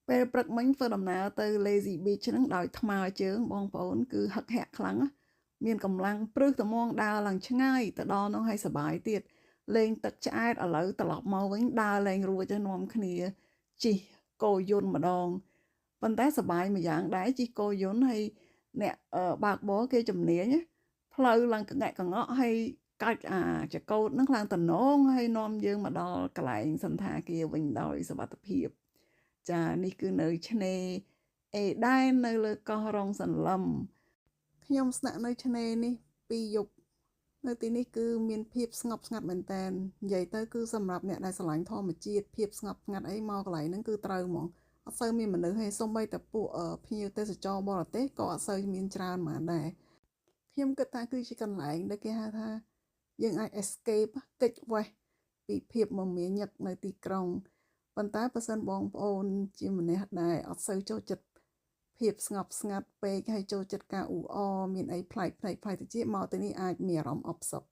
ពេលព្រឹកមិញធ្វើដំណើរទៅ Lazy Beach ហ្នឹងដោយថ្មើរជើងបងប្អូនគឺហឹកហាក់ខ្លាំងណាមានកម្លាំងព្រឹសត្មងដើរឡើងឆ្ងាយទៅដល់នោះឲ្យសប្បាយទៀតលេងទឹកឆ្អែតឥឡូវត្រឡប់មកវិញដើរលេងរួចហើយនាំគ្នាជិះគោយន្តម្ដងប៉ុន្តែសប្បាយមួយយ៉ាងដែរជិះគោយន្តហើយអ្នកបើកបរគេជំនាញណាផ្លូវឡើងកងាក់កងក់ហើយកាច់អាចកោតហ្នឹងឡើងតំណងហើយនាំយើងមកដល់កន្លែងសន្តាគារវិញដោយសុវត្ថិភាពចានេះគឺនៅឆ្នេរអេដែននៅលើកោះរ៉ុងសន្លឹមខ្ញុំស្នាក់នៅឆ្នេរនេះ2យប់នៅទីនេះគឺមានភាពស្ងប់ស្ងាត់មែនតើនិយាយទៅគឺសម្រាប់អ្នកដែលស្រឡាញ់ធម្មជាតិភាពស្ងប់ស្ងាត់អីមកកន្លែងហ្នឹងគឺត្រូវហ្មងអត់សូវមានមនុស្សទេសូម្បីតែពួកភ្ញៀវទេសចរបរទេសក៏អត់សូវមានច្រើនហ្មងដែរខ្ញុំគិតថាគឺជាកន្លែងដែលគេហៅថាយើងអាច escape គេចវេះពីភាពមមាញឹកនៅទីក្រុងប៉ុន្តែបើសិនបងប្អូនជាម្នាក់ដែលអត់សូវចូលចិត្តភាពស្ងប់ស្ងាត់ពេកហើយចូលចិត្តការអ៊ូអរមានអីប្លែកៗទៅទៀតមកទីនេះអាចមានអារម្មណ៍អបសុខ